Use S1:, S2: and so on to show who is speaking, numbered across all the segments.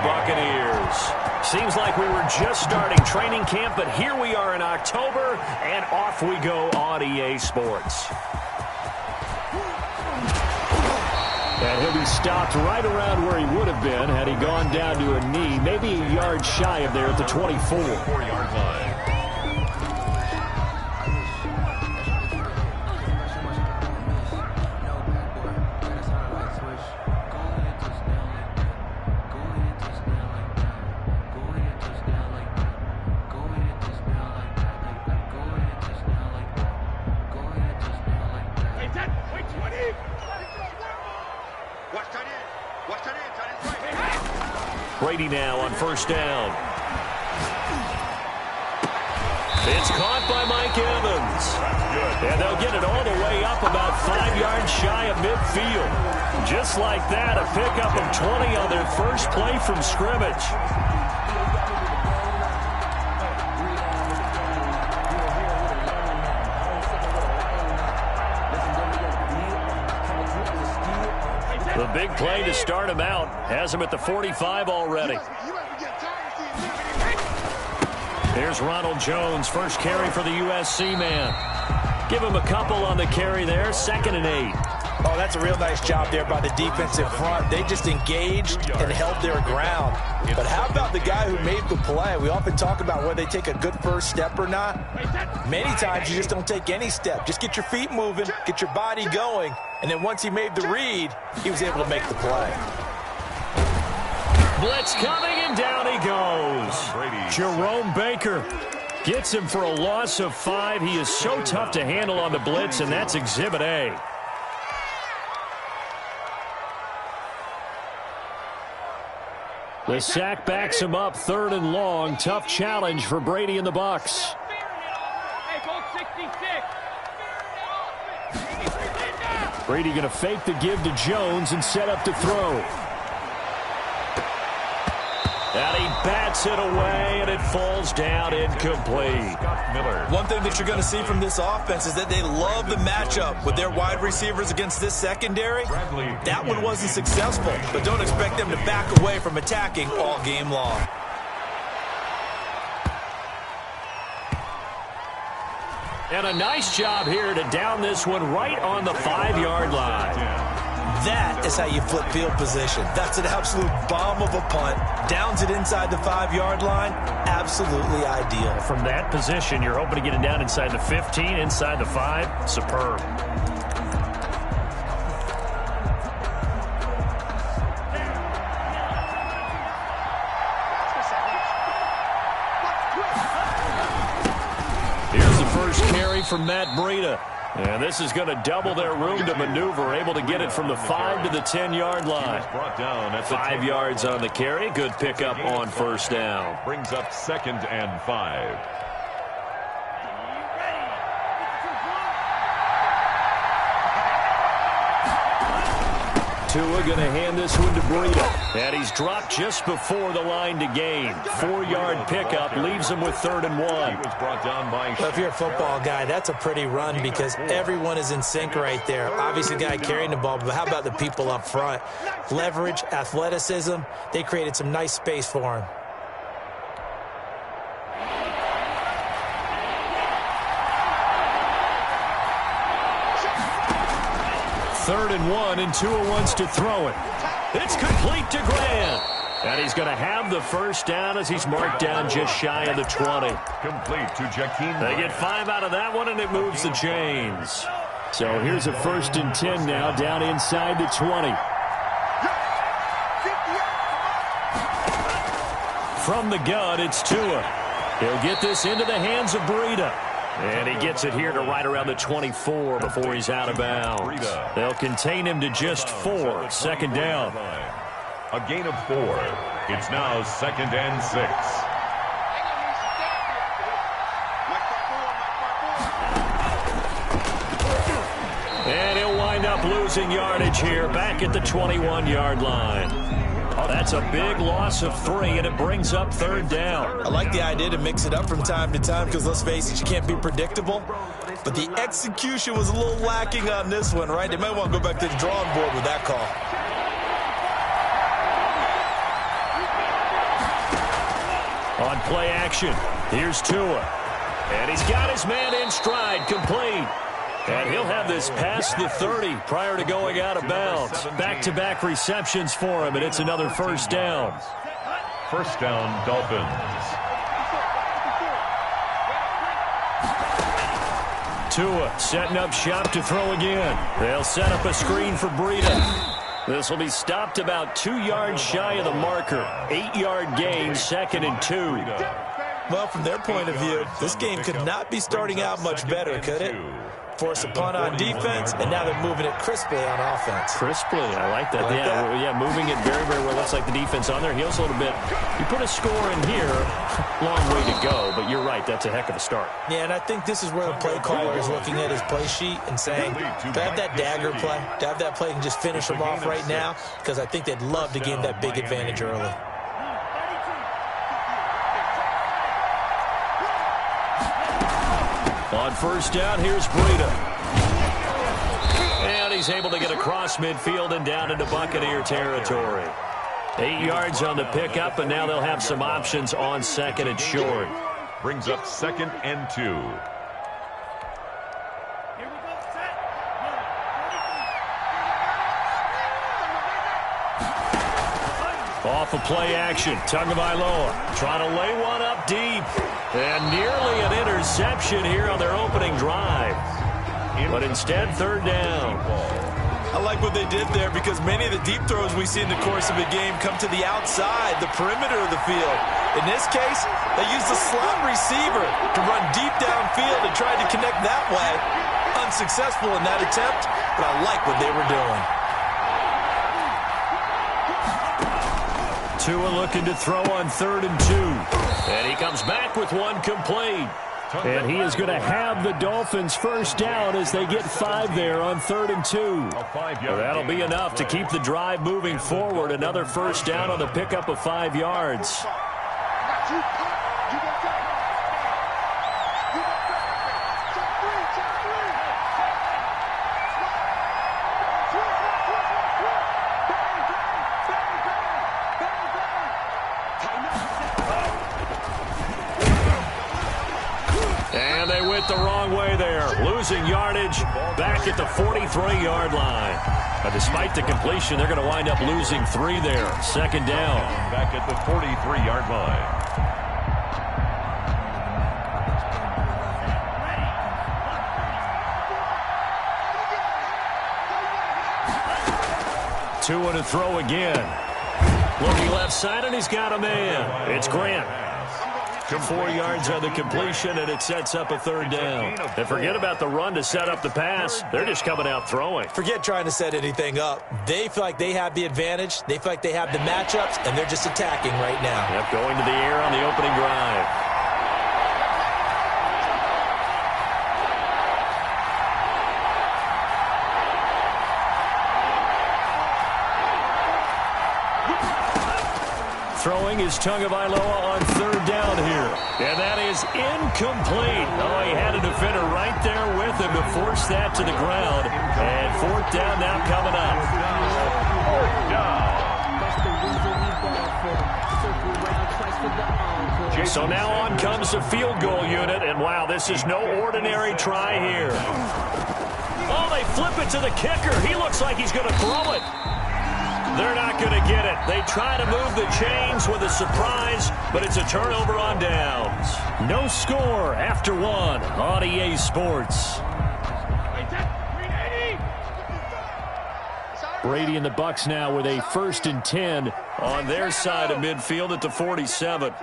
S1: Buccaneers. Seems like we were just starting training camp, but here we are in October, and off we go on EA Sports. And he'll be stopped right around where he would have been had he gone down to a knee, maybe a yard shy of there at the 24-yard line. Brady now on first down. It's caught by Mike Evans. And they'll get it all the way up about 5 yards shy of midfield. Just like that, a pickup of 20 on their first play from scrimmage. The big play to start him out has him at the 45 already. Here's Ronald Jones, first carry for the USC man. Give him a couple on the carry there, 2nd and 8.
S2: Oh, that's a real nice job there by the defensive front. They just engaged and held their ground. But how about the guy who made the play? We often talk about whether they take a good first step or not. Many times you just don't take any step. Just get your feet moving, get your body going, and then once he made the read, he was able to make the play.
S1: Blitz coming, and down he goes. Jerome Baker gets him for a loss of 5. He is so tough to handle on the blitz, and that's Exhibit A. The sack backs him up, 3rd and long. Tough challenge for Brady and the Bucs. Brady going to fake the give to Jones and set up to throw. And he bats it away, and it falls down incomplete.
S2: One thing that you're going to see from this offense is that they love the matchup with their wide receivers against this secondary. That one wasn't successful, but don't expect them to back away from attacking all game long.
S1: And a nice job here to down this one right on the 5-yard line.
S2: That is how you flip field position. That's an absolute bomb of a punt. Downs it inside the 5-yard line. Absolutely ideal.
S1: From that position, you're hoping to get it down inside the 15, inside the 5. Superb. Here's the first carry from Matt Breida. And this is going to double their room to maneuver, able to get it from the 5 to the 10-yard line. 5 yards on the carry. Good pickup on first down.
S3: Brings up 2nd and 5.
S1: Tua going to hand this one to Breida. And he's dropped just before the line to gain. 4-yard pickup leaves him with 3rd and 1.
S2: Well, if you're a football guy, that's a pretty run because everyone is in sync right there. Obviously, the guy carrying the ball, but how about the people up front? Leverage, athleticism, they created some nice space for him.
S1: Third and 1, and Tua wants to throw it. It's complete to Grant. And he's going to have the first down as he's marked down just shy of the 20.
S3: Complete to Jakeem.
S1: They get 5 out of that one, and it moves the chains. So here's a 1st and 10 now, down inside the 20. From the gun, it's Tua. He'll get this into the hands of Breida. And he gets it here to right around the 24 before he's out of bounds. They'll contain him to just 4. 2nd down.
S3: A gain of 4. It's now 2nd and 6.
S1: And he'll wind up losing yardage here back at the 21-yard line. Oh, that's a big loss of 3, and it brings up 3rd down.
S2: I like the idea to mix it up from time to time because, let's face it, you can't be predictable. But the execution was a little lacking on this one, right? They might want to go back to the drawing board with that call.
S1: play action. Here's Tua. And he's got his man in stride, complete. And he'll have this past the 30 prior to going out of bounds. Back-to-back receptions for him, and it's another first down.
S3: First down, Dolphins.
S1: Tua setting up shop to throw again. They'll set up a screen for Breida. This will be stopped about 2 yards shy of the marker. 8-yard gain, 2nd and 2.
S2: Well, from their point of view, this game could not be starting out much better, could it? Force a punt on defense, and now they're moving it crisply on offense.
S1: Crisply, I like that. Yeah, moving it very, very well. Looks like the defense on their heels a little bit. You put a score in here, long way to go, but you're right, that's a heck of a start.
S2: Yeah, and I think this is where the play caller is looking at his play sheet and saying, to have that dagger play, to have that play and just finish them off right now, because I think they'd love to gain that big advantage early.
S1: On first down, here's Breida. And he's able to get across midfield and down into Buccaneer territory. 8 yards on the pickup, and now they'll have some options on 2nd and short.
S3: Brings up 2nd and 2.
S1: Off of play action, Tagovailoa trying to lay one up deep. And nearly an interception here on their opening drive. But instead, 3rd down.
S2: I like what they did there because many of the deep throws we see in the course of a game come to the outside, the perimeter of the field. In this case, they used the slot receiver to run deep downfield and tried to connect that way. Unsuccessful in that attempt, but I like what they were doing.
S1: Tua looking to throw on 3rd and 2. And he comes back with one complete. And he is going to have the Dolphins first down as they get 5 there on 3rd and 2. Well, that'll be enough to keep the drive moving forward. Another first down on the pickup of 5 yards. And they went the wrong way there, losing yardage back at the 43-yard line. But despite the completion, they're going to wind up losing 3 there. 2nd down.
S3: Back at the 43-yard line.
S1: Tua to throw again. Looking left side, and he's got a man. It's Grant. 4 yards on the completion, and it sets up a 3rd down. And forget about the run to set up the pass. They're just coming out throwing.
S2: Forget trying to set anything up. They feel like they have the advantage. They feel like they have the matchups, and they're just attacking right now.
S1: Yep, going to the air on the opening drive. Throwing is Tagovailoa on 3rd down here. And that is incomplete. Oh, he had a defender right there with him to force that to the ground. And 4th down now coming up.
S3: 4th down.
S1: So now on comes the field goal unit. And wow, this is no ordinary try here. Oh, they flip it to the kicker. He looks like he's going to throw it. They're not going to get it. They try to move the chains with a surprise, but it's a turnover on downs. No score after 1 on EA Sports. Brady and the Bucs now with a 1st and 10 on their side of midfield at the 47.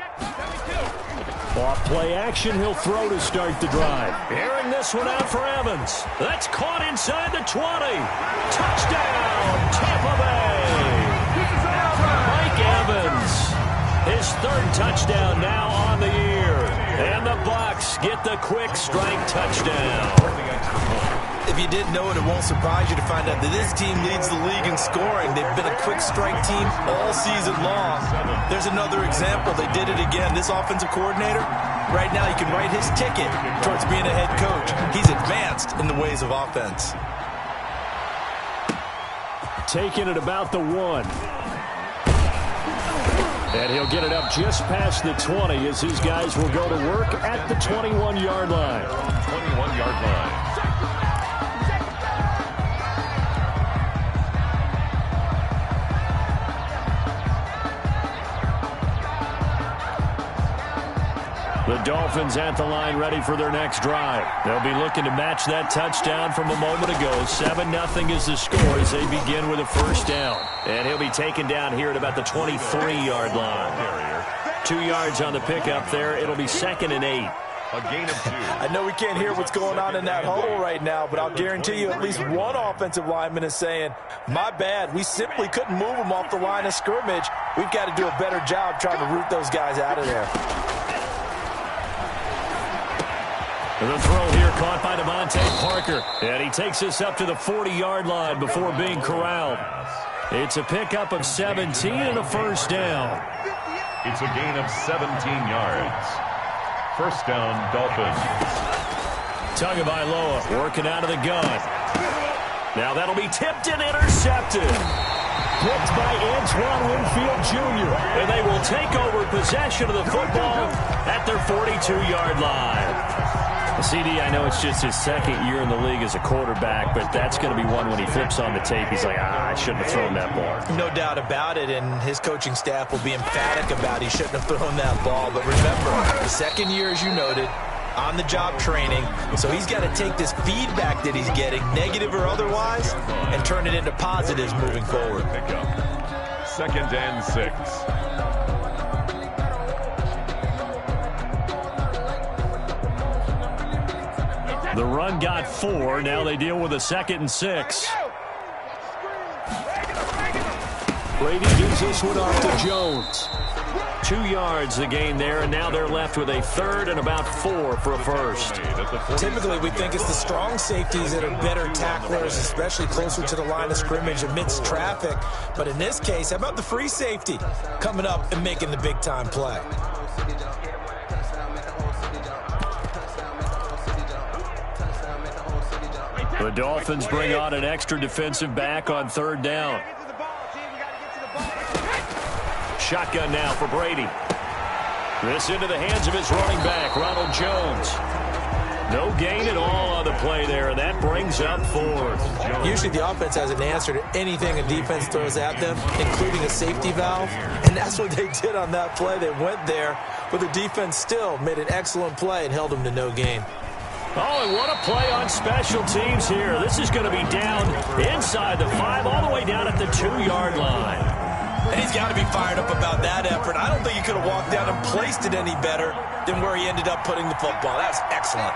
S1: Off play action, he'll throw to start the drive. Airing this one out for Evans. That's caught inside the 20. Touchdown, Tampa Bay. Mike Evans, his 3rd touchdown now on the year. And the Bucs get the quick strike touchdown.
S2: If you didn't know it, it won't surprise you to find out that this team leads the league in scoring. They've been a quick strike team all season long. There's another example. They did it again. This offensive coordinator, right now he can write his ticket towards being a head coach. He's advanced in the ways of offense.
S1: Taking it about the 1. And he'll get it up just past the 20 as his guys will go to work at the 21-yard line.
S3: 21-yard line.
S1: The Dolphins at the line ready for their next drive. They'll be looking to match that touchdown from a moment ago. 7-0 is the score as they begin with a first down. And he'll be taken down here at about the 23-yard line. 2 yards on the pickup there. It'll be 2nd and 8.
S3: A gain of 2.
S2: I know we can't hear what's going on in that huddle right now, but I'll guarantee you at least one offensive lineman is saying, my bad, we simply couldn't move them off the line of scrimmage. We've got to do a better job trying to root those guys out of there.
S1: The throw here caught by Devontae Parker. And he takes us up to the 40-yard line before being corralled. It's a pickup of 17 and a first down.
S3: It's a gain of 17 yards. First down, Dolphins.
S1: Tagovailoa working out of the gun. Now that'll be tipped and intercepted. Picked by Antoine Winfield Jr. And they will take over possession of the football at their 42-yard line. CD, I know it's just his second year in the league as a quarterback, but that's going to be one when he flips on the tape. He's like, I shouldn't have thrown that ball.
S2: No doubt about it, and his coaching staff will be emphatic about he shouldn't have thrown that ball. But remember, the second year, as you noted, on-the-job training, so he's got to take this feedback that he's getting, negative or otherwise, and turn it into positives moving forward.
S3: 2nd and 6.
S1: The run got 4. Now they deal with a 2nd and 6. Brady gives this one off to Jones. 2 yards the gain there, and now they're left with a 3rd and about 4 for a first.
S2: Typically, we think it's the strong safeties that are better tacklers, especially closer to the line of scrimmage amidst traffic. But in this case, how about the free safety coming up and making the big-time play?
S1: The Dolphins bring on an extra defensive back on 3rd down. Shotgun now for Brady. This into the hands of his running back, Ronald Jones. No gain at all on the play there, and that brings up 4th.
S2: Usually the offense has an answer to anything a defense throws at them, including a safety valve, and that's what they did on that play. They went there, but the defense still made an excellent play and held them to no gain.
S1: Oh, and what a play on special teams here. This is going to be down inside the 5, all the way down at the 2-yard line.
S2: And he's got to be fired up about that effort. I don't think he could have walked down and placed it any better than where he ended up putting the football. That's excellent.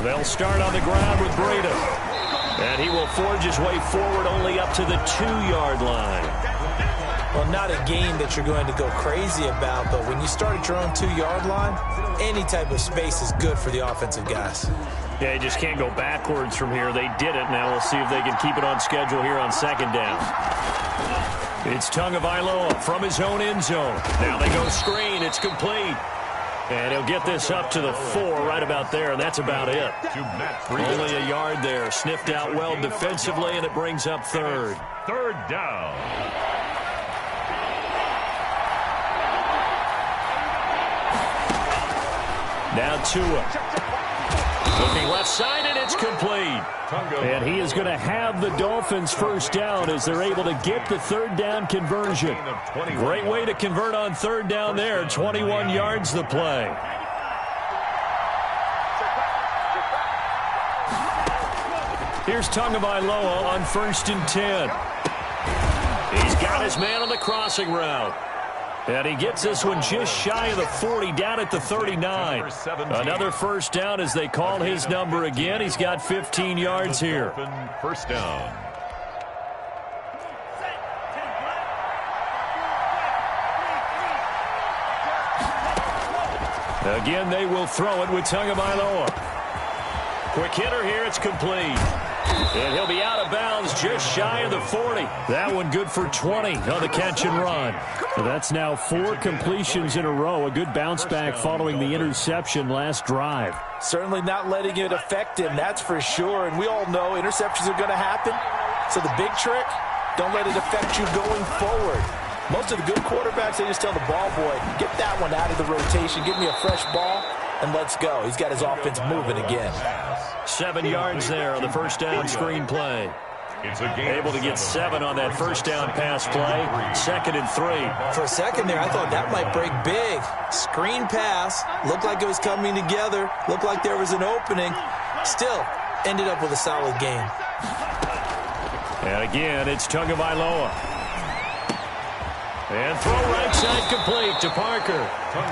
S1: They'll start on the ground with Breida. And he will forge his way forward only up to the 2-yard line.
S2: Well, not a game that you're going to go crazy about, but when you start at your own 2-yard line, any type of space is good for the offensive guys.
S1: Yeah, you just can't go backwards from here. They did it. Now we'll see if they can keep it on schedule here on 2nd down. It's Tagovailoa from his own end zone. Now they go screen. It's complete. And he'll get this up to the 4 right about there, and that's about it. Only a yard there. Sniffed out well defensively, and it brings up 3rd.
S3: 3rd down.
S1: Now Tua. Looking left side, and it's complete. And he is going to have the Dolphins first down as they're able to get the 3rd down conversion. Great way to convert on 3rd down there. 21 yards the play. Here's Tagovailoa on 1st and 10. He's got his man on the crossing route. And he gets this one just shy of the 40, down at the 39. Another first down as they call his number again. He's got 15 yards here.
S3: First down.
S1: Again, they will throw it with Tagovailoa. Quick hitter here. It's complete. And he'll be out of bounds just shy of the 40. That one good for 20 on the catch and run. So that's now 4 completions in a row. A good bounce back following the interception last drive.
S2: Certainly not letting it affect him, that's for sure. And we all know interceptions are going to happen. So the big trick, don't let it affect you going forward. Most of the good quarterbacks, they just tell the ball boy, get that one out of the rotation, give me a fresh ball, and let's go. He's got his offense moving again.
S1: 7 yards there on the first down screen play. Able to get 7 on that first down pass play. 2nd and 3.
S2: For a second there, I thought that might break big. Screen pass. Looked like it was coming together. Looked like there was an opening. Still, ended up with a solid game.
S1: And again, it's Tagovailoa. And throw right side complete to Parker.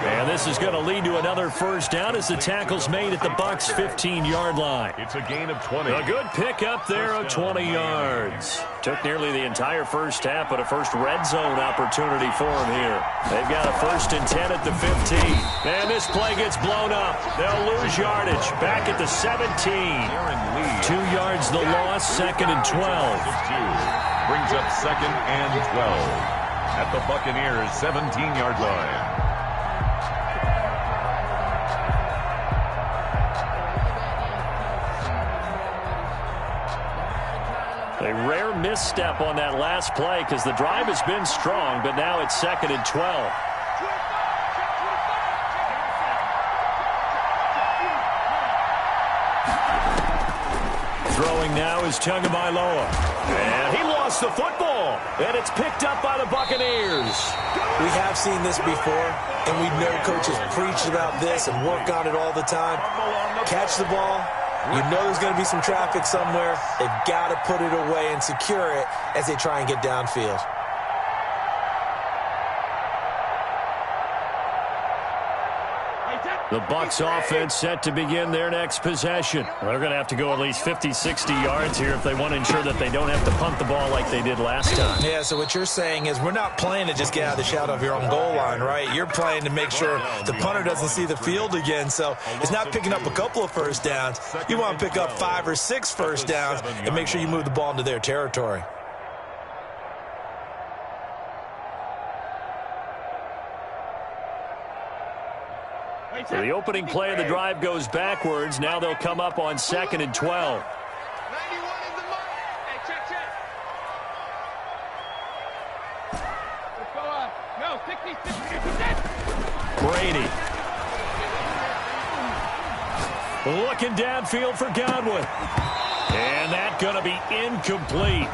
S1: And this is going to lead to another first down as the tackle's made at the Bucs' 15-yard line.
S3: It's a gain of 20.
S1: A good pickup there of 20 yards. Took nearly the entire first half, but a first red zone opportunity for him here. They've got a 1st and 10 at the 15. And this play gets blown up. They'll lose yardage. Back at the 17. 2 yards the loss, 2nd and 12.
S3: Brings up 2nd and 12. At the Buccaneers' 17-yard line.
S1: A rare misstep on that last play because the drive has been strong, but now it's 2nd and 12. Throwing now is Tagovailoa. And he lost the football. And it's picked up by the Buccaneers.
S2: We have seen this before, and we know coaches preach about this and work on it all the time. Catch the ball. You know there's going to be some traffic somewhere. They've got to put it away and secure it as they try and get downfield.
S1: The Bucs offense set to begin their next possession. They're going to have to go at least 50, 60 yards here if they want to ensure that they don't have to punt the ball like they did last time.
S2: Yeah, so what you're saying is we're not playing to just get out of the shadow of your own goal line, right? You're playing to make sure the punter doesn't see the field again. So it's not picking up a couple of first downs. You want to pick up 5 or 6 first downs and make sure you move the ball into their territory.
S1: So the opening play of the drive goes backwards. Now they'll come up on 2nd and 12. Brady. Looking downfield for Godwin. And that's going to be incomplete.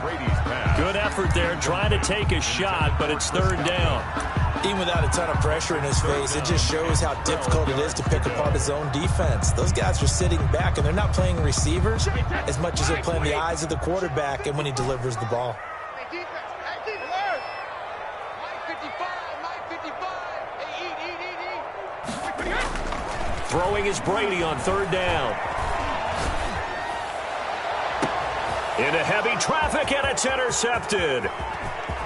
S1: Good effort there, trying to take a shot, but it's 3rd down.
S2: Even without a ton of pressure in his face, it just shows how difficult it is to pick apart his own defense. Those guys are sitting back, and they're not playing receivers as much as they're playing the eyes of the quarterback and when he delivers the ball.
S1: Throwing is Brady on 3rd down. Into heavy traffic, and it's intercepted.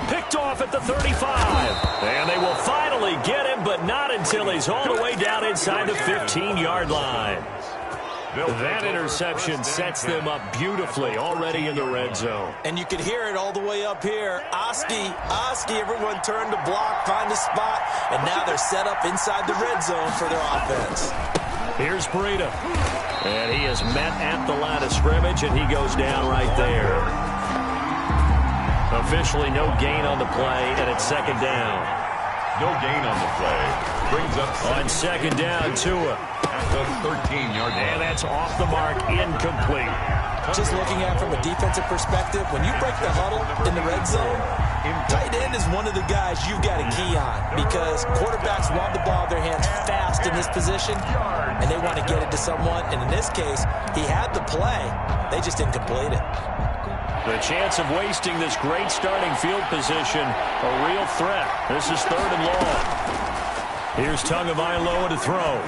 S1: Picked off at the 35. And they will finally get him, but not until he's all the way down inside the 15-yard line. That interception sets them up beautifully already in the red zone.
S2: And you can hear it all the way up here. Oski, everyone turned to block, find a spot, and now they're set up inside the red zone for their offense.
S1: Here's Breida. And he is met at the line of scrimmage, and he goes down right there. Officially no gain on the play, and it's 2nd down.
S3: No gain on the play. Brings up
S1: on 2nd down, Tua.
S3: At the 13-yard line.
S1: And that's off the mark, incomplete.
S2: Just looking at it from a defensive perspective, when you break the huddle in the red zone, tight end is one of the guys you've got a key on because quarterbacks want the ball in their hands fast in this position, and they want to get it to someone. And in this case, he had the play. They just didn't complete it.
S1: The chance of wasting this great starting field position, a real threat. This is 3rd and long. Here's Tagovailoa to throw.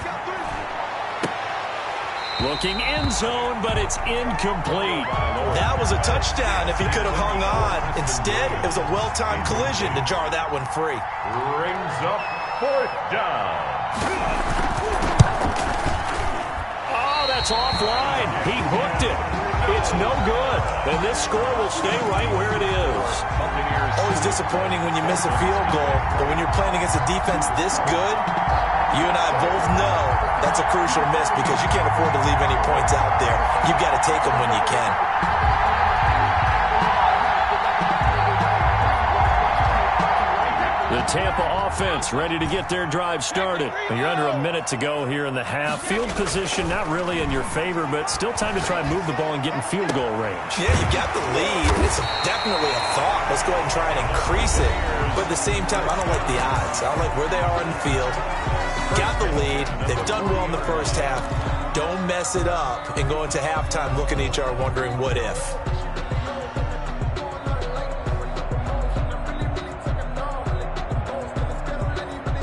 S1: Looking end zone, but it's incomplete.
S2: That was a touchdown if he could have hung on. Instead, it was a well-timed collision to jar that one free.
S3: Brings up 4th down.
S1: Oh, that's offline. He hooked it. It's no good. And this score will stay right where it is.
S2: Always disappointing when you miss a field goal, but when you're playing against a defense this good, you and I both know that's a crucial miss because you can't afford to leave any points out there. You've got to take them when you can.
S1: The Tampa offense ready to get their drive started. You're under a minute to go here in the half. Field position not really in your favor, but still time to try and move the ball and get in field goal range.
S2: Yeah, you got the lead. It's definitely a thought. Let's go ahead and try and increase it. But at the same time, I don't like the odds. I don't like where they are in the field. Got the lead. They've done well in the first half. Don't mess it up and go into halftime looking at each other wondering what if.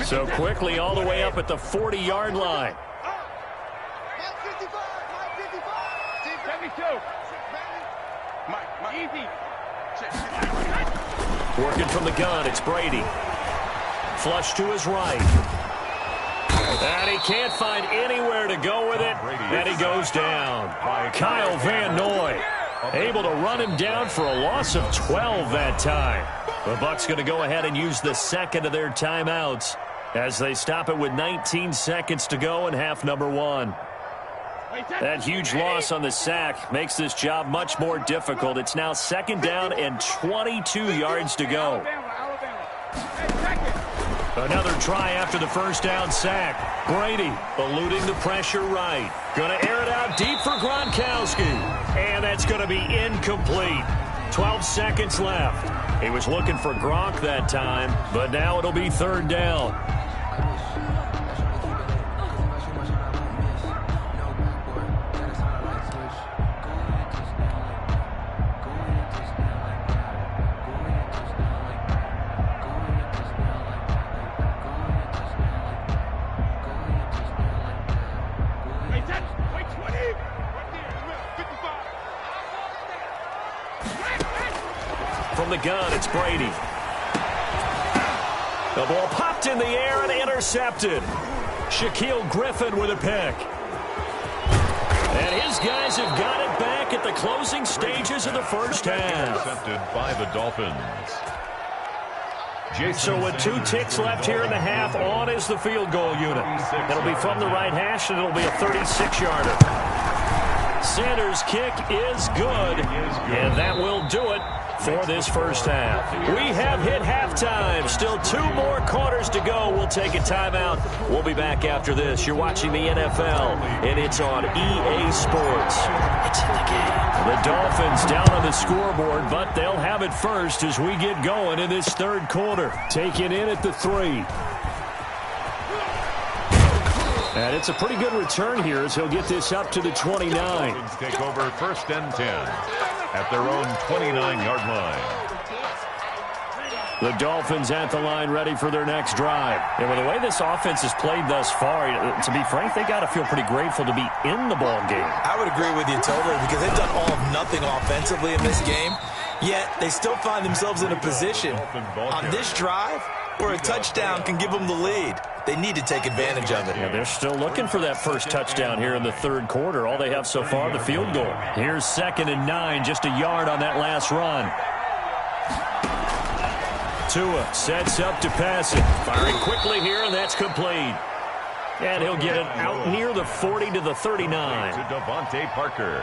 S1: So quickly all the way up at the 40-yard line. Working from the gun, it's Brady. Flush to his right. And he can't find anywhere to go with it. And he goes down. Kyle Van Noy able to run him down for a loss of 12 that time. The Bucs going to go ahead and use the second of their timeouts as they stop it with 19 seconds to go in half number one. That huge loss on the sack makes this job much more difficult. It's now second down and 22 yards to go. Another try after the first down sack. Brady eluding the pressure right. Going to air it out deep for Gronkowski. And that's going to be incomplete. 12 seconds left. He was looking for Gronk that time, but now it'll be third down. From the gun, it's Brady. The ball popped in the air and intercepted. Shaquille Griffin with a pick. And his guys have got it back at the closing stages of the first half.
S3: Intercepted by the Dolphins.
S1: So with 2 ticks left here in the half, on is the field goal unit. It'll be from the right hash, and it'll be a 36-yarder. Sanders' kick is good, and that will do it for this first half. We have hit halftime. Still 2 more quarters to go. We'll take a timeout. We'll be back after this. You're watching the NFL, and it's on EA Sports. It's in the game. The Dolphins down on the scoreboard, but they'll have it first as we get going in this third quarter. Taking in at the 3. And it's a pretty good return here as he'll get this up to the 29.
S3: Dolphins take over first and 10 at their own 29-yard line.
S1: The Dolphins at the line ready for their next drive. And with the way this offense has played thus far, to be frank, they got to feel pretty grateful to be in the ball game.
S2: I would agree with you totally because they've done all of nothing offensively in this game, yet they still find themselves in a position on this drive where a touchdown can give them the lead. They need to take advantage of it.
S1: Yeah, they're still looking for that first touchdown here in the third quarter. All they have so far, the field goal. Here's 2nd and 9, just a yard on that last run. Tua sets up to pass it. Firing quickly here, and that's complete. And he'll get it out near the 40 to the 39.
S3: To Devontae Parker.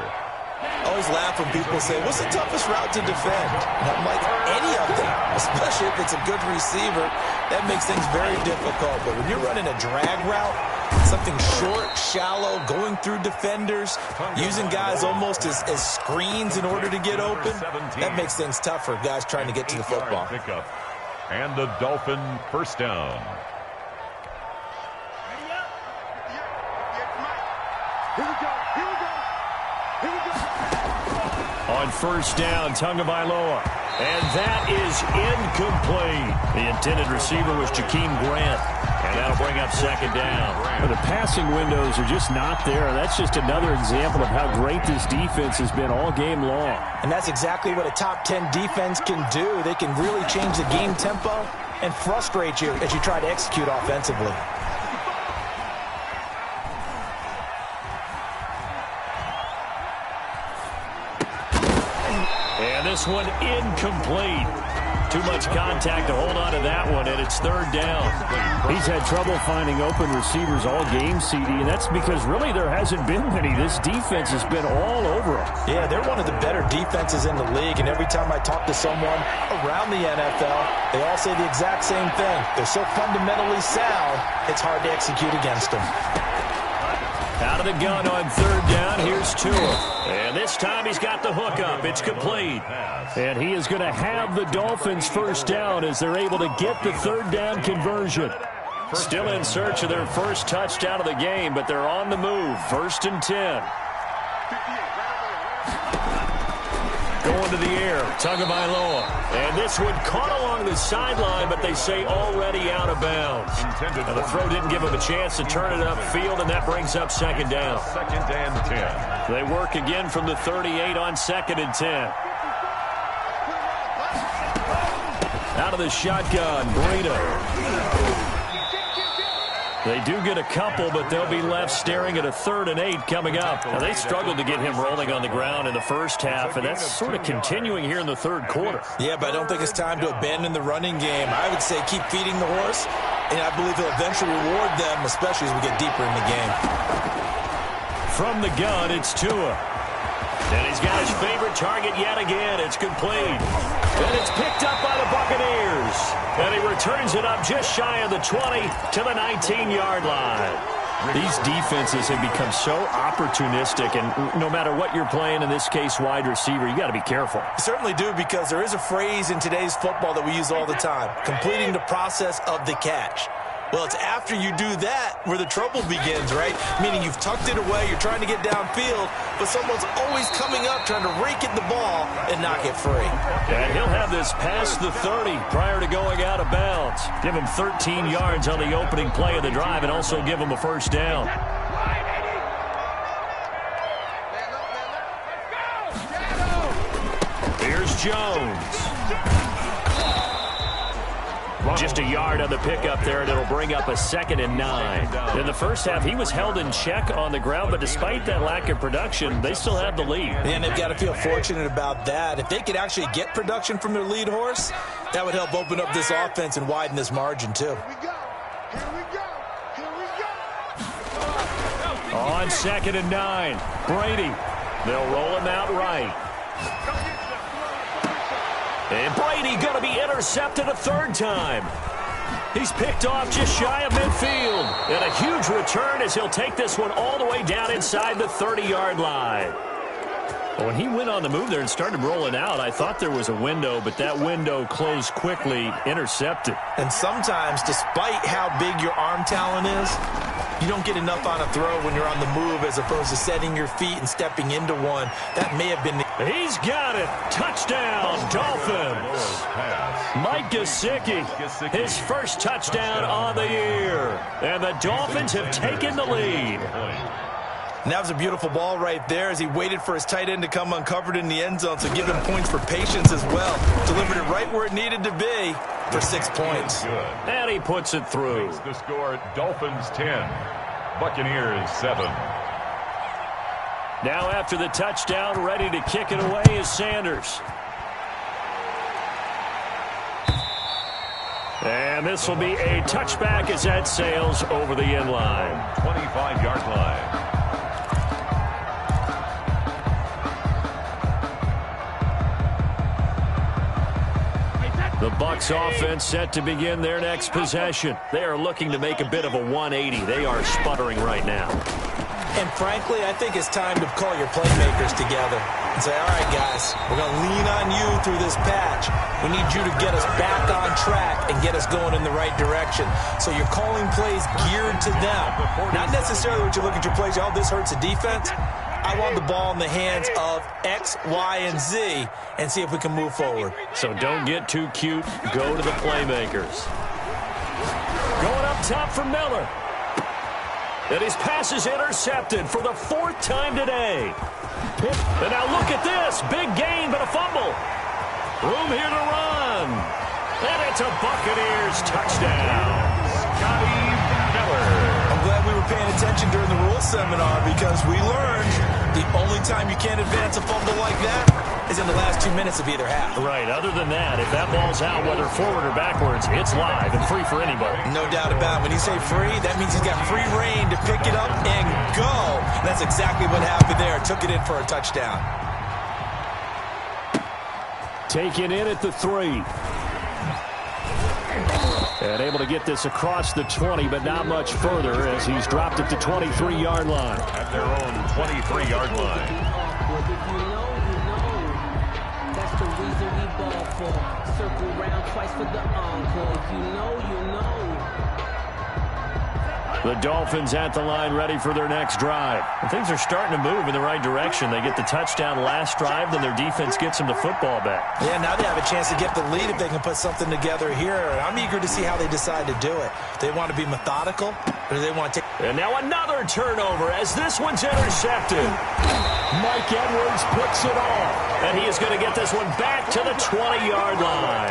S2: I always laugh when people say, what's the toughest route to defend? And I'm like, any of them, especially if it's a good receiver. That makes things very difficult. But when you're running a drag route, something short, shallow, going through defenders, using guys almost as screens in order to get open, that makes things tough for guys trying to get to the football.
S3: Pickup. And the Dolphin first down.
S1: On first down, Tagovailoa. And that is incomplete. The intended receiver was Jakeem Grant. And that'll bring up second down. Well, the passing windows are just not there. And that's just another example of how great this defense has been all game long.
S2: And that's exactly what a top 10 defense can do. They can really change the game tempo and frustrate you as you try to execute offensively.
S1: this one incomplete. Too much contact to hold on to that one, and it's third down.
S4: He's had trouble finding open receivers all game, CD, and that's because really there hasn't been many. This defense has been all over him.
S2: Yeah, they're one of the better defenses in the league, and every time I talk to someone around the NFL, they all say the exact same thing. They're so fundamentally sound, it's hard to execute against them.
S1: Out of the gun on third down, here's Tua. And this time he's got the hook up. It's complete.
S4: And he is going to have the Dolphins first down as they're able to get the third down conversion.
S1: Still in search of their first touchdown of the game, but they're on the move. First and 10. Going to the air, Tagovailoa. And this one caught along the sideline, but they say already out of bounds. Now the throw didn't give him a chance to turn it upfield, and that brings up second down.
S3: Second and 10.
S1: They work again from the 38 on second and 10. Out of the shotgun, Breida. They do get a couple, but they'll be left staring at a 3rd and 8 coming up. Now, they struggled to get him rolling on the ground in the first half, and that's sort of continuing here in the third quarter.
S2: Yeah, but I don't think it's time to abandon the running game. I would say keep feeding the horse, and I believe he'll eventually reward them, especially as we get deeper in the game.
S1: From the gun, it's Tua. And he's got his favorite target yet again. It's complete. And it's picked up by the Buccaneers. And he returns it up just shy of the 20 to the 19-yard line.
S4: These defenses have become so opportunistic, and no matter what you're playing, in this case wide receiver, you got to be careful.
S2: You certainly do, because there is a phrase in today's football that we use all the time, completing the process of the catch. Well, it's after you do that where the trouble begins, right? Meaning you've tucked it away, you're trying to get downfield, but someone's always coming up trying to rake at the ball and knock it free.
S1: And he'll have this past the 30 prior to going out of bounds. Give him 13 yards on the opening play of the drive and also give him a first down. Here's Jones. Just a yard on the pickup there, and it'll bring up a 2nd and 9. In the first half, he was held in check on the ground, but despite that lack of production, they still have the lead.
S2: And they've got to feel fortunate about that. If they could actually get production from their lead horse, that would help open up this offense and widen this margin, too.
S1: On 2nd and 9, Brady. They'll roll him out right. And Brady going to be intercepted a 3rd time. He's picked off just shy of midfield. And a huge return as he'll take this one all the way down inside the 30-yard line. When he went on the move there and started rolling out, I thought there was a window, but that window closed quickly, intercepted.
S2: And sometimes, despite how big your arm talent is, you don't get enough on a throw when you're on the move as opposed to setting your feet and stepping into one. That may have been the...
S1: He's got it. Touchdown, Dolphins. Mike Gesicki, his first touchdown on the year. And the Dolphins have taken the lead.
S2: And that was a beautiful ball right there as he waited for his tight end to come uncovered in the end zone, so give him points for patience as well. Delivered it right where it needed to be for 6 points.
S1: And he puts it through.
S3: The score, Dolphins 10, Buccaneers 7.
S1: Now after the touchdown, ready to kick it away is Sanders. And this will be a touchback as that sails over the end line.
S3: 25-yard line.
S1: The Bucs offense set to begin their next possession. They are looking to make a bit of a 180. They are sputtering right now.
S2: And frankly, I think it's time to call your playmakers together and say, all right, guys, we're going to lean on you through this patch. We need you to get us back on track and get us going in the right direction. So you're calling plays geared to them. Not necessarily what you look at your plays, oh, this hurts the defense. I want the ball in the hands of X, Y, and Z and see if we can move forward.
S1: So don't get too cute. Go to the playmakers. Going up top for Miller. And his pass is intercepted for the 4th time today. And now look at this. Big gain, but a fumble. Room here to run. And it's a Buccaneers touchdown.
S3: Scotty Miller.
S2: I'm glad we were paying attention during the rules seminar because we learned the only time you can't advance a fumble like that is in the last 2 minutes of either half.
S1: Right. Other than that, if that ball's out, whether forward or backwards, it's live and free for anybody.
S2: No doubt about it. When you say free, that means he's got free reign to pick it up and go. And that's exactly what happened there. Took it in for a touchdown.
S4: Taken in at the 3. And able to get this across the 20, but not much further as he's dropped it to 23-yard line.
S3: At their own 23-yard line.
S5: If you know, you know. That's the reason we ball for. Circle round twice for the encore. If you know, you know.
S1: The Dolphins at the line ready for their next drive. And things are starting to move in the right direction. They get the touchdown last drive, then their defense gets them the football back.
S2: Yeah, now they have a chance to get the lead if they can put something together here. And I'm eager to see how they decide to do it. They want to be methodical, or do they want to take...
S1: And now another turnover as this one's intercepted. Mike Edwards picks it off. And he is going to get this one back to the 20-yard line.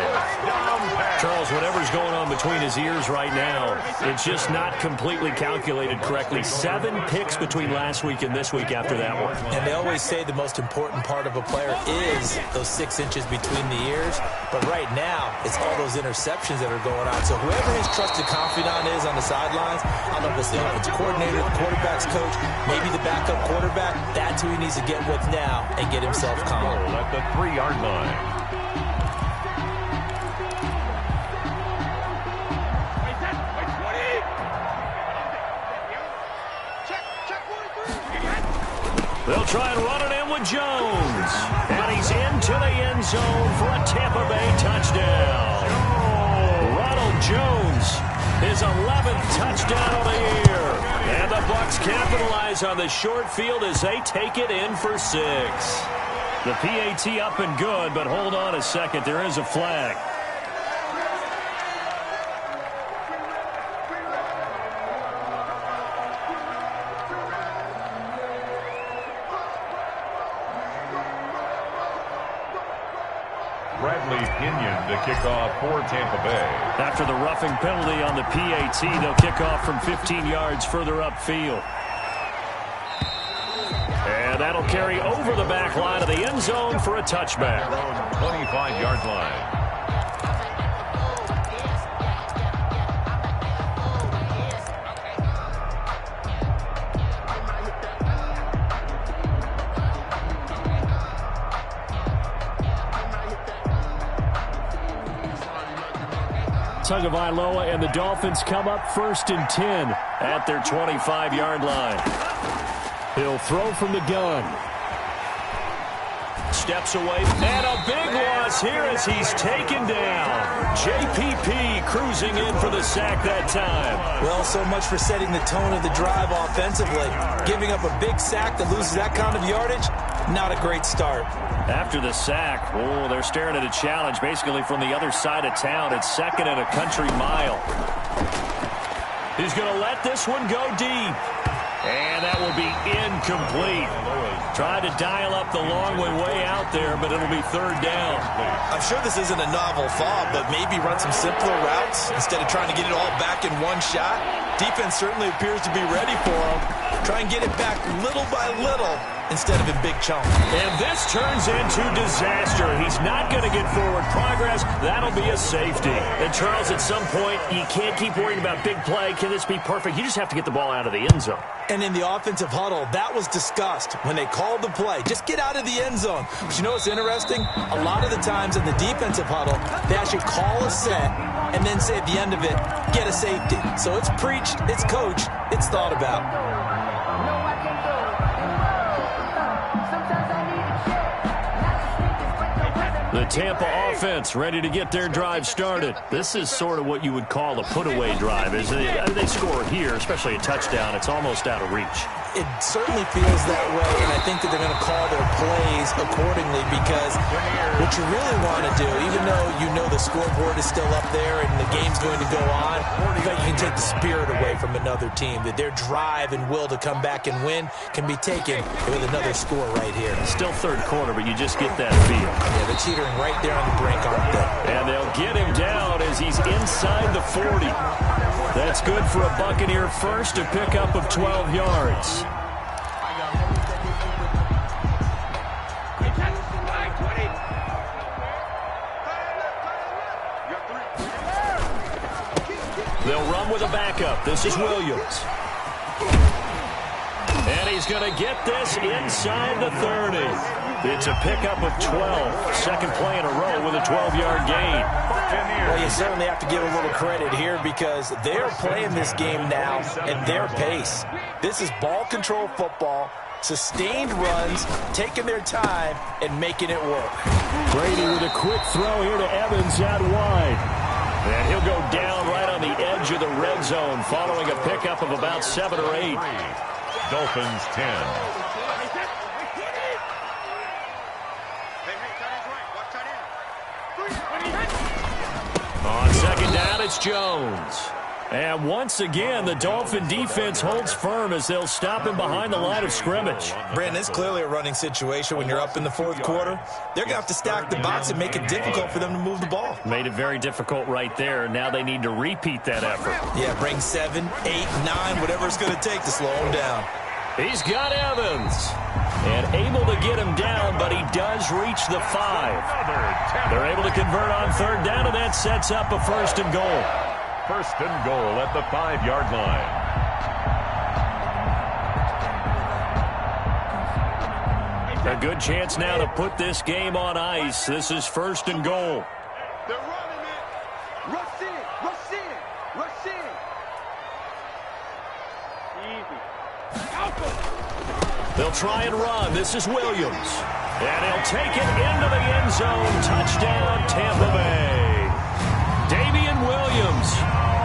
S1: Charles, whatever's going on between his ears right now, it's just not completely calculated correctly. 7 picks between last week and this week after that one.
S2: And they always say the most important part of a player is those 6 inches between the ears. But right now, it's all those interceptions that are going on. So whoever his trusted confidant is on the sidelines, I don't know if it's the offensive coordinator, the quarterback's coach, maybe the backup quarterback, that's who he needs to get with now and get himself calm.
S3: At the 3-yard line.
S1: They'll try and run it in with Jones. And he's into the end zone for a Tampa Bay touchdown. Ronald Jones, his 11th touchdown of the year. And the Bucs capitalize on the short field as they take it in for 6. The PAT up and good, but hold on a second. There is a flag.
S3: To kick off for Tampa Bay.
S1: After the roughing penalty on the PAT, they'll kick off from 15 yards further upfield. And that'll carry over the back line of the end zone for a touchback.
S3: 25-yard line.
S4: Tagovailoa and the Dolphins come up 1st and 10 at their 25-yard line. He'll throw from the gun.
S1: Steps away, and a big loss here as he's taken down. JPP cruising in for the sack that time.
S2: Well, so much for setting the tone of the drive offensively. Giving up a big sack that loses that kind of yardage, not a great start.
S1: After the sack, oh, they're staring at a challenge basically from the other side of town. It's 2nd and a country mile. He's going to let this one go deep. And that will be incomplete. Tried to dial up the long way out there, but it'll be 3rd down.
S2: I'm sure this isn't a novel thought, but maybe run some simpler routes instead of trying to get it all back in one shot. Defense certainly appears to be ready for him. Try and get it back little by little instead of in big chunks.
S1: And this turns into disaster. He's not going to get forward progress. That'll be a safety. And Charles, at some point, you can't keep worrying about big play. Can this be perfect? You just have to get the ball out of the end zone.
S2: And in the offensive huddle, that was discussed when they called the play. Just get out of the end zone. But you know what's interesting? A lot of the times in the defensive huddle, they actually call a set and then say at the end of it, get a safety. So it's preached, it's coached, it's thought about.
S1: The Tampa offense ready to get their drive started. This is sort of what you would call a put-away drive. As they score here, especially a touchdown, it's almost out of reach.
S2: It certainly feels that way, and I think that they're going to call their plays accordingly because what you really want to do, even though you know the scoreboard is still up there and the game's going to go on, you can take the spirit away from another team, that their drive and will to come back and win can be taken with another score right here.
S1: Still 3rd quarter, but you just get that feel.
S2: Yeah, they're teetering right there on the brink, aren't they?
S1: And they'll get him down as he's inside the 40. That's good for a Buccaneer first, a pickup of 12 yards. They'll run with a backup. This is Williams. And he's going to get this inside the 30. It's a pickup of 12. Second play in a row with a 12-yard gain.
S2: Well, you certainly have to give a little credit here because they're playing this game now at their pace. This is ball control football, sustained runs, taking their time, and making it work.
S4: Brady with a quick throw here to Evans out wide.
S1: And he'll go down right on the edge of the red zone following a pickup of about 7 or 8.
S3: Dolphins 10.
S1: On second down, it's Jones. And once again, the Dolphin defense holds firm as they'll stop him behind the line of scrimmage.
S2: Brandon, it's clearly a running situation when you're up in the fourth quarter. They're going to have to stack the box and make it difficult for them to move the ball.
S1: Made it very difficult right there. Now they need to repeat that effort.
S2: Yeah, bring 7, 8, 9, whatever it's going to take to slow him down.
S1: He's got Evans. And able to get him down, but he does reach the 5. They're able to convert on third down, and that sets up a first and goal.
S3: First and goal at the 5-yard line.
S1: A good chance now to put this game on ice. This is first and goal.
S6: They're running it. Rush in. Rush in. Rush in. Easy. Alpha.
S1: They'll try and run. This is Williams. And he'll take it into the end zone. Touchdown, Tampa Bay. Damian Williams,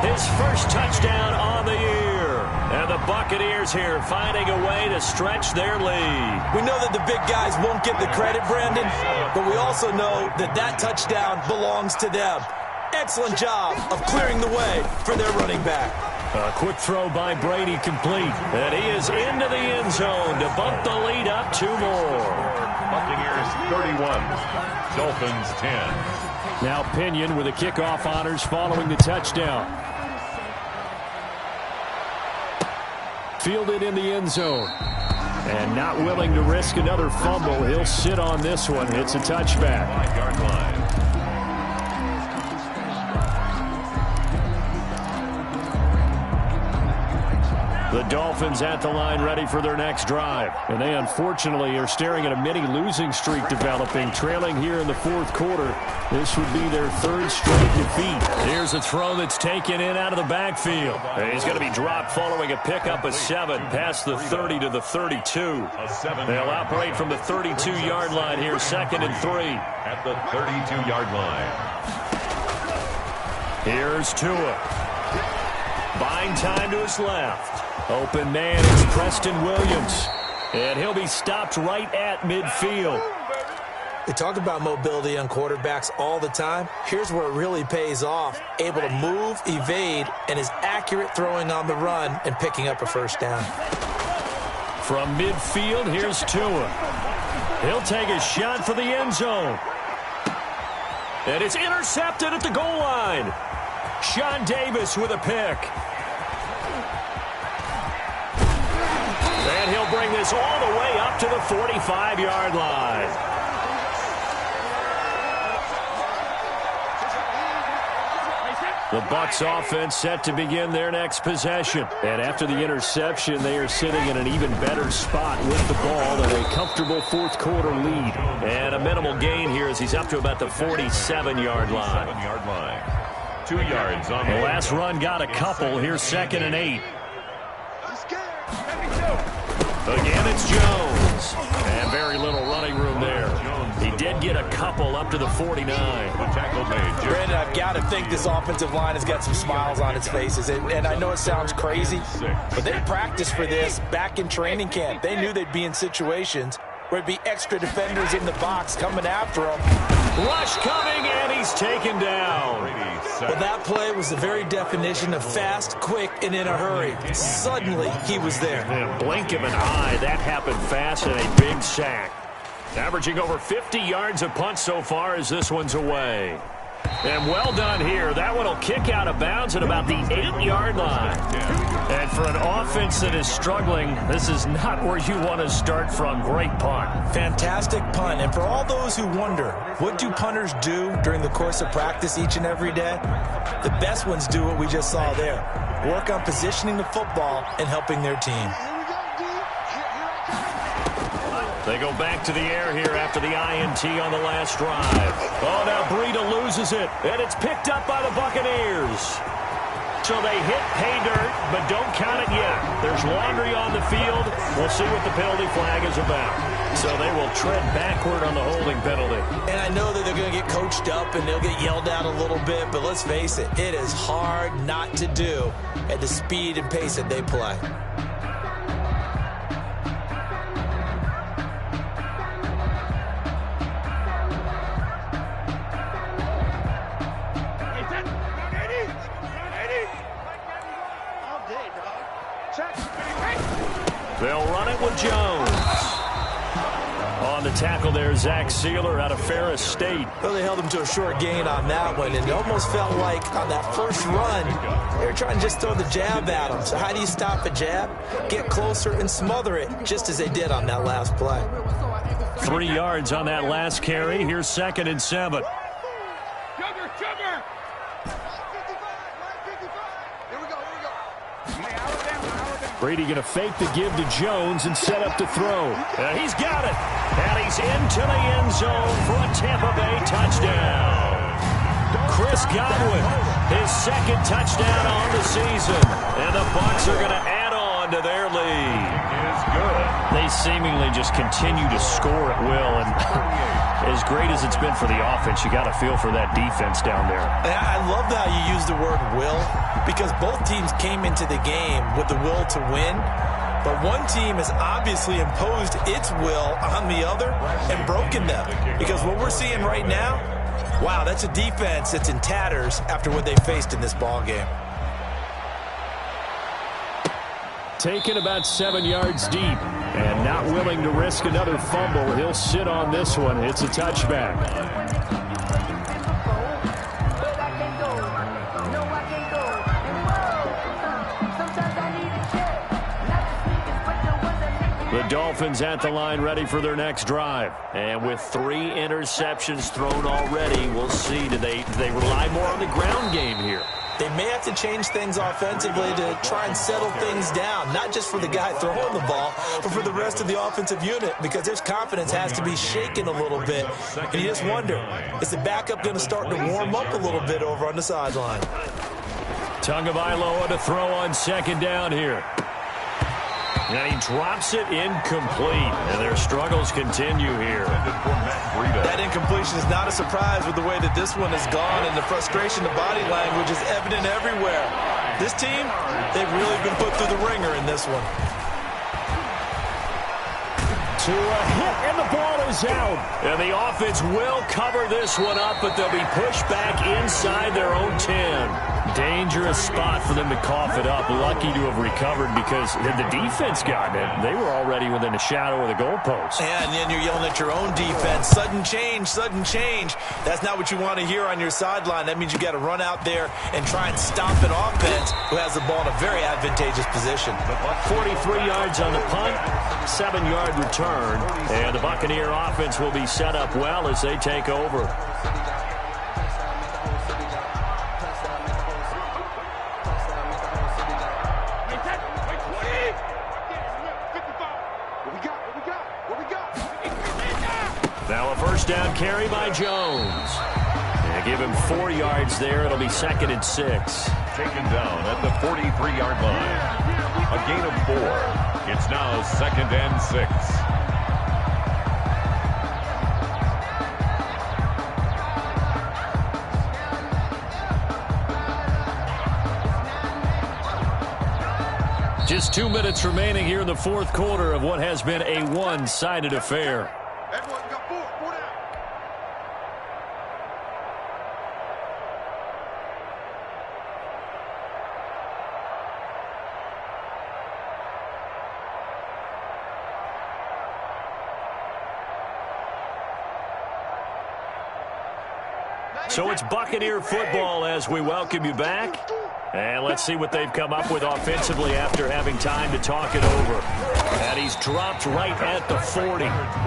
S1: his first touchdown on the year. And the Buccaneers here finding a way to stretch their lead.
S2: We know that the big guys won't get the credit, Brandon, but we also know that that touchdown belongs to them. Excellent job of clearing the way for their running back.
S1: A quick throw by Brady complete. And he is into the end zone to bump the lead up 2 more.
S3: Buccaneers 31, Dolphins 10.
S4: Now Pinion with the kickoff honors following the touchdown. Fielded in the end zone. And not willing to risk another fumble. He'll sit on this one. It's a touchback.
S3: 5-yard line.
S4: The Dolphins at the line ready for their next drive. And they unfortunately are staring at a mini losing streak developing, trailing here in the fourth quarter. This would be their 3rd straight defeat.
S1: Here's a throw that's taken in out of the backfield. And he's going to be dropped following a pickup of 7 past the 30 to the 32. They'll operate from the 32-yard line here, 2nd and 3.
S3: At the 32-yard line.
S1: Here's Tua. Buying time to his left. Open man is Preston Williams. And he'll be stopped right at midfield.
S2: We talk about mobility on quarterbacks all the time. Here's where it really pays off. Able to move, evade, and is accurate throwing on the run and picking up a first down.
S1: From midfield, here's Tua. He'll take a shot for the end zone. And it's intercepted at the goal line. Sean Davis with a pick. And he'll bring this all the way up to the 45-yard line. The Bucs offense set to begin their next possession. And after the interception, they are sitting in an even better spot with the ball and a comfortable fourth quarter lead. And a minimal gain here as he's up to about the 47-yard line.
S3: 47-yard line. 2 yards on
S1: the last run got a couple. Here's 2nd and 8. Again, it's Jones. And very little running room there. He did get a couple up to the 49.
S2: Brandon, I've got to think this offensive line has got some smiles on its faces. And I know it sounds crazy, but they practiced for this back in training camp. They knew they'd be in situations where it'd be extra defenders in the box coming after them.
S1: Rush coming, and he's taken down.
S2: Well, that play was the very definition of fast, quick, and in a hurry. Suddenly, he was there.
S1: In a blink of an eye, that happened fast and a big sack. Averaging over 50 yards a punt so far as this one's away. And well done here. That one will kick out of bounds at about the 8-yard line. And for an offense that is struggling, this is not where you want to start from. Great punt.
S2: Fantastic punt. And for all those who wonder, what do punters do during the course of practice each and every day? The best ones do what we just saw there. Work on positioning the football and helping their team.
S1: They go back to the air here after the INT on the last drive. Oh, now Breida loses it, and it's picked up by the Buccaneers. So they hit pay dirt, but don't count it yet. There's laundry on the field. We'll see what the penalty flag is about. So they will tread backward on the holding penalty.
S2: And I know that they're going to get coached up and they'll get yelled at a little bit, but let's face it, it is hard not to do at the speed and pace that they play.
S1: They'll run it with Jones. On the tackle there, Zach Sealer out of Ferris State.
S2: Well, they held him to a short gain on that one, and it almost felt like on that first run, they were trying to just throw the jab at him. So how do you stop a jab? Get closer and smother it, just as they did on that last play.
S1: 3 yards on that last carry. Here's 2nd and 7.
S4: Brady going to fake the give to Jones and set up to throw.
S1: He's got it. And he's into the end zone for a Tampa Bay touchdown. Chris Godwin, his 2nd touchdown on the season. And the Bucs are going to add on to their lead.
S3: Is good.
S1: They seemingly just continue to score at will. And as great as it's been for the offense, you got to feel for that defense down there.
S2: And I love how you use the word will, because both teams came into the game with the will to win. But one team has obviously imposed its will on the other and broken them. Because what we're seeing right now, wow, that's a defense that's in tatters after what they faced in this ball game.
S4: Taken about 7 yards deep and not willing to risk another fumble. He'll sit on this one. It's a touchback. The Dolphins at the line ready for their next drive.
S1: And with 3 interceptions thrown already, we'll see. Do they rely more on the ground game here?
S2: They may have to change things offensively to try and settle things down, not just for the guy throwing the ball, but for the rest of the offensive unit, because their confidence has to be shaken a little bit. And you just wonder, is the backup going to start to warm up a little bit over on the sideline?
S1: Tagovailoa to throw on 2nd down here. And he drops it incomplete. And their struggles continue here.
S2: That incompletion is not a surprise with the way that this one has gone, and the frustration, the body language is evident everywhere. This team, they've really been put through the ringer in this one.
S4: To a hit, and the ball is out.
S1: And the offense will cover this one up, but they'll be pushed back inside their own 10. Dangerous spot for them to cough it up. Lucky to have recovered, because had the defense gotten it, they were already within a shadow of the goalpost.
S2: And then you're yelling at your own defense. Sudden change, sudden change. That's not what you want to hear on your sideline. That means you got to run out there and try and stop an offense who has the ball in a very advantageous position.
S1: 43 yards on the punt, 7-yard return. And the Buccaneer offense will be set up well as they take over. Now a first down carry by Jones. And give him 4 yards there. It'll be 2nd and 6.
S3: Taken down at the 43-yard line. A gain of 4. It's now 2nd and 6.
S1: Just 2 minutes remaining here in the 4th quarter of what has been a one-sided affair.
S6: Everyone got 4 down.
S1: So it's Buccaneer football as we welcome you back. And let's see what they've come up with offensively after having time to talk it over. And he's dropped right at the 40.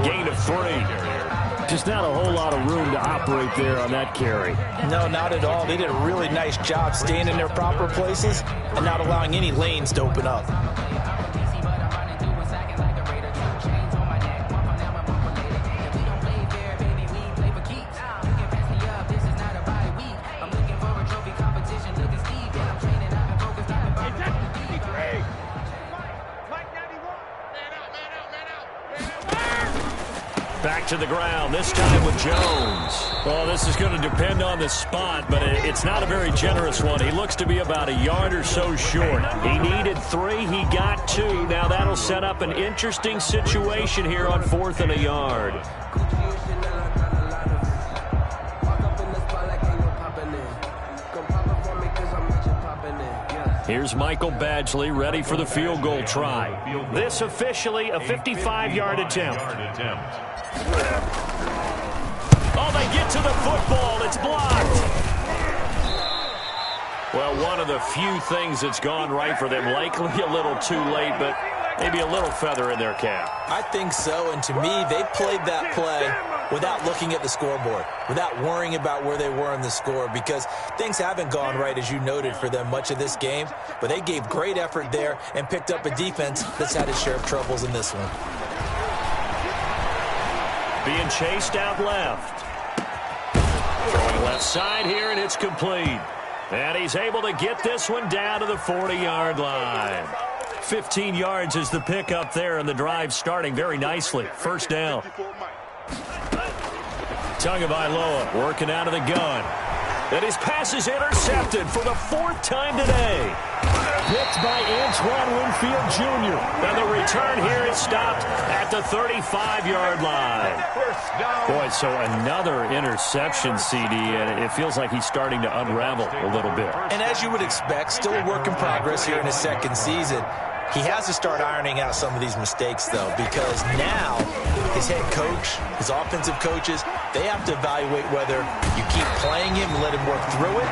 S1: Gain of 3.
S4: Just not a whole lot of room to operate there on that carry.
S2: No, not at all. They did a really nice job staying in their proper places and not allowing any lanes to open up.
S1: Back to the ground, this time with Jones. Well, this is going to depend on the spot, but it's not a very generous one. He looks to be about a yard or so short. He needed 3, he got 2. Now that'll set up an interesting situation here on 4th and a yard. Here's Michael Badgley ready for the field goal try. This officially a 55-yard attempt. Oh, they get to the football. It's blocked. Well, one of the few things that's gone right for them. Likely a little too late, but maybe a little feather in their cap.
S2: I think so, and to me, they played that play without looking at the scoreboard, without worrying about where they were in the score, because things haven't gone right, as you noted, for them much of this game, but they gave great effort there and picked up a defense that's had its share of troubles in this one.
S1: Being chased out left. Throwing left side here, and it's complete. And he's able to get this one down to the 40-yard line. 15 yards is the pickup there, and the drive starting very nicely. First down. Tagovailoa working out of the gun. And his pass is intercepted for the 4th time today.
S4: Picked by Antoine Winfield Jr.
S1: And the return here is stopped at the 35-yard line. Boy, so another interception, CD, and it feels like he's starting to unravel a little bit.
S2: And as you would expect, still a work in progress here in his second season. He has to start ironing out some of these mistakes, though, because now his head coach, his offensive coaches, they have to evaluate whether you keep playing him and let him work through it,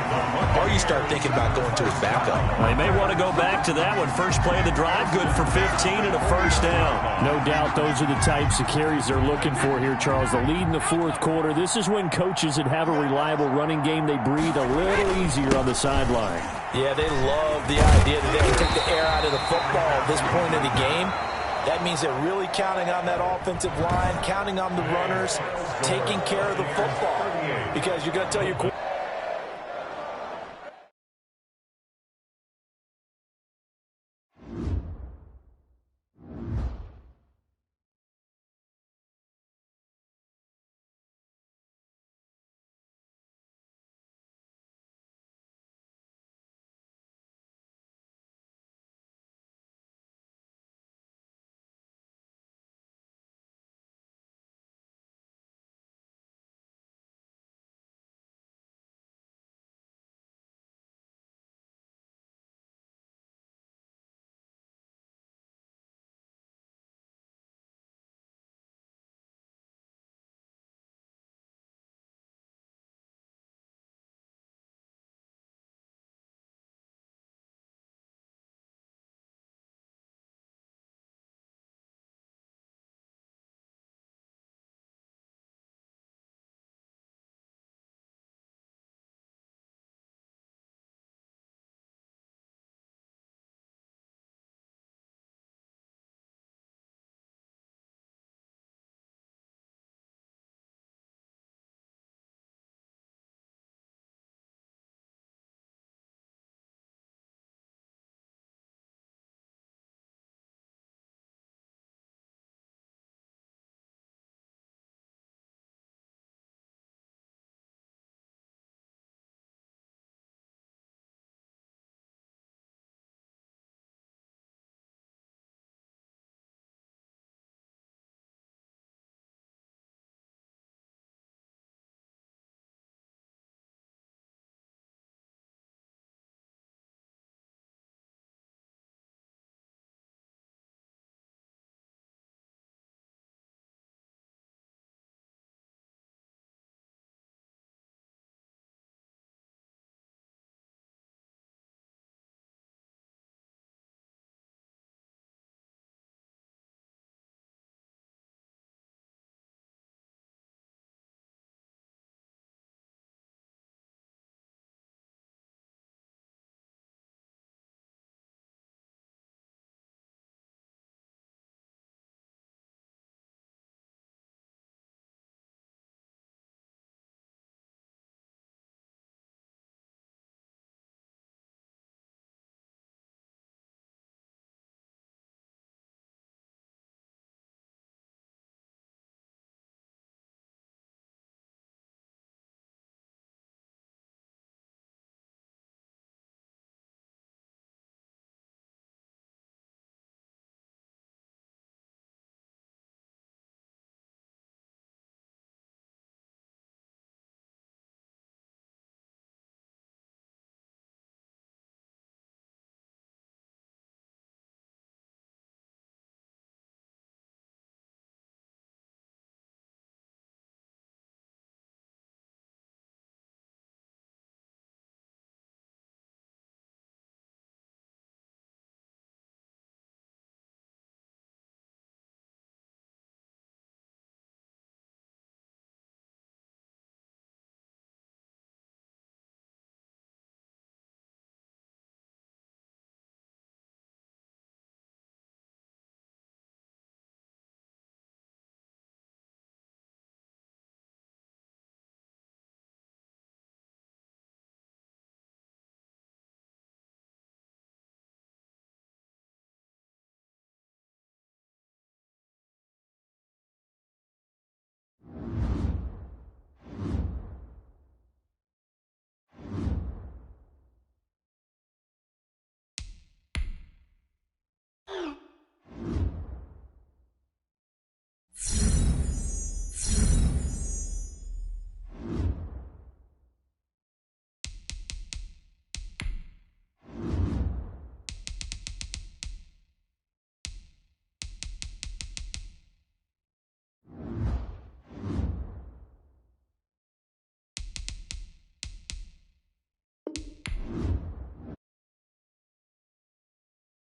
S2: or you start thinking about going to his backup.
S1: Well, he may want to go back to that one. First play of the drive, good for 15 and a first down.
S4: No doubt those are the types of carries they're looking for here, Charles. The lead in the 4th quarter. This is when coaches that have a reliable running game, they breathe a little easier on the sideline.
S2: Yeah, they love the idea that they can take the air out of the football at this point in the game. That means they're really counting on that offensive line, counting on the runners, taking care of the football. Because you're going to tell your